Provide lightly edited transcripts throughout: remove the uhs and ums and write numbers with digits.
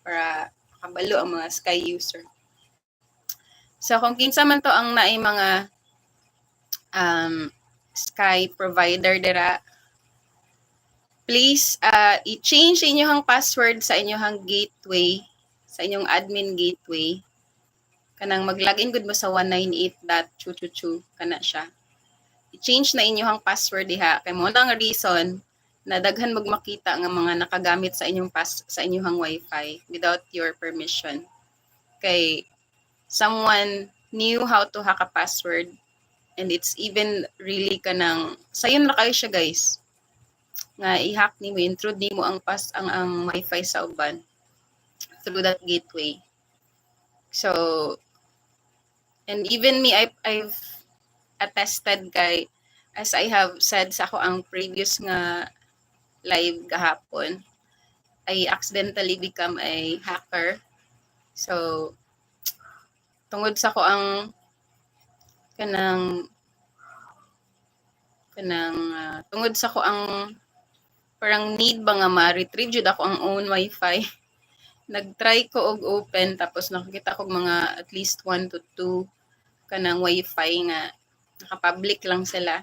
para makabalo ang mga Sky user. So kung kinsa man to ang naay mga Sky provider dira, please i-change inyong password sa inyong gateway, sa inyong admin gateway. Kanang mag-login gud mo sa 198.chu kana siya. I-change na inyong password diha kay mo na nga reason na daghan magmakita nga mga nakagamit sa inyong sa inyong wifi without your permission. Kay someone knew how to hack a password, and it's even really kanang sayon na kayo siya guys nga i-hack nimo, intrude nimo ang ang wifi sa uban through that gateway. So, and even me, I've attested kay, as I have said sa ako ang previous nga live gahapon, I accidentally become a hacker. So, tungod sa ko ang tungod sa ko ang parang need ba nga ma-retrieve jud ako ang own wifi. Nag-try ko og open tapos nakakita ko mga at least 1 to 2 kanang wifi nga naka-public lang sila.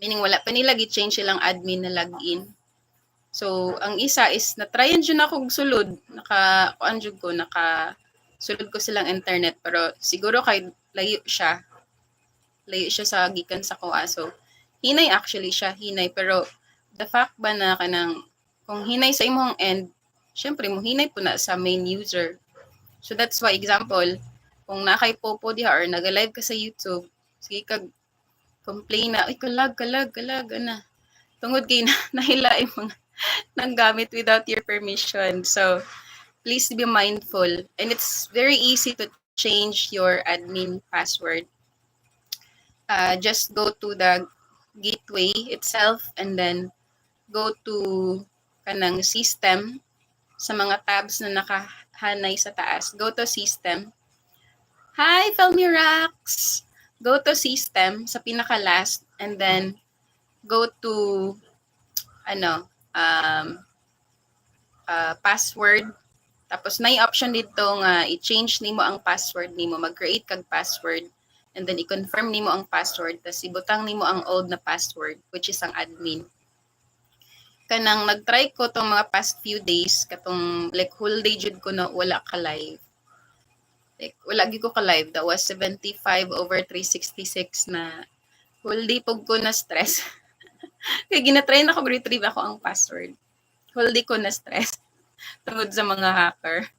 Meaning wala pa nila gi-change silang admin na login. So ang isa is na-tryan jud ako og sulod, naka-kuan jud ko, naka-sulod ko silang internet pero siguro kay layo siya sa gikan sa kuha. So hinay actually siya, hinay pero the fact ba na kanang kung hinay sa imong end, syempre mo hinay po na sa main user. So that's why example, kung nakay popo diha or nag-live ka sa YouTube, sige kag complain na, ay kalag ana. Tungod kay nahila yung mga nanggamit without your permission. So please be mindful, and it's very easy to change your admin password. Just go to the gateway itself and then go to kanang system. Sa mga tabs na nakahanay sa taas, go to system. Hi, Felmirax! Go to system sa pinaka-last and then go to password. Tapos may option dito nga i-change nimo ang password nimo, mag-create kag password and then i-confirm nimo ang password tapos ibutang nimo ang old na password which is ang admin. Kanang nag-try ko tong mga past few days katong like whole day jud ko na wala ka live. Like wala gyud ko ka live. That was 75/366 na whole day pug ko na stress. Kaya ginatry na ko retrieve ako ang password. Whole day ko na stress tungod sa mga hacker.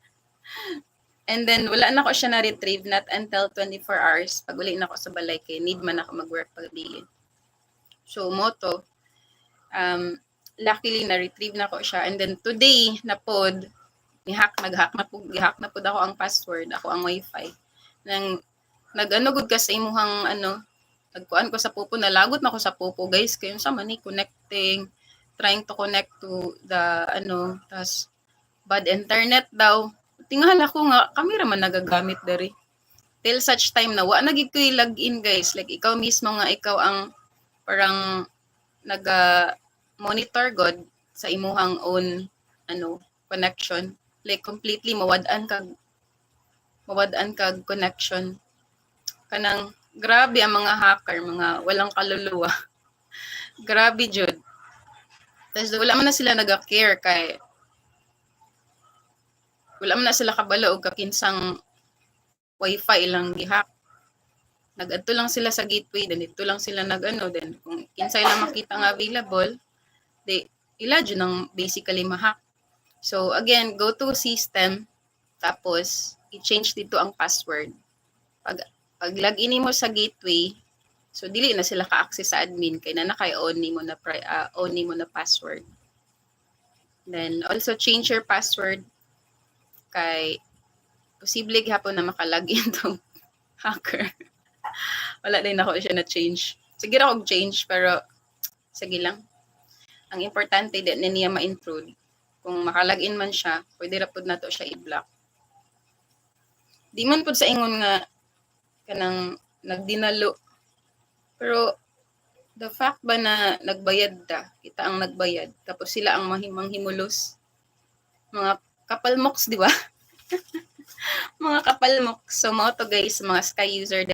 And then wala na ko siya na retrieve not until 24 hours pag uli na ko sa balay kay need man ako mag-work pagdiin. So moto luckily na-retrieve na ko siya. And then today, nag-hack na pod ako ang password, ako ang wifi. Nag-good ka sa imuhang nagkuan ko sa pupo, nalagot na ko sa pupo, guys. Kayo sa mani connecting, trying to connect to the tas bad internet daw. Tingala ko nga, kamera man nagagamit dari. Till such time na, wala nagig ko i-login, guys. Like, ikaw mismo nga, ikaw ang parang monitor god sa imuhang own connection, like completely mawad-an kag connection. Kanang grabe ang mga hacker, mga walang kaluluwa. Grabe jud. Tapos wala man na sila naga-care kay wala man na sila kabalo og kakinsang wifi ilang gihack. Nag-adto lang sila sa gateway, then dito lang sila then kung kinsay lang makita nga available, ila dyan ang basically mahack. So again, go to system, tapos i-change dito ang password. Pag login mo sa gateway, so dili na sila ka-access sa admin kay na naka-on nimo na password. Then also change your password kay posible gihapon na maka-login tong hacker. Wala din ako siya na change. Sige ra og change pero sige lang. Ang importante din na niya ma-intrude. Kung makalagin man siya, pwede ra pud nato siya i-block. Di man pud sa ingon nga kanang nagdinalo. Pero the fact ba na nagbayad kita ang nagbayad, tapos sila ang manghimulos. Mga kapalmoks, di ba? Mga kapalmoks. So, mga to guys, mga sky user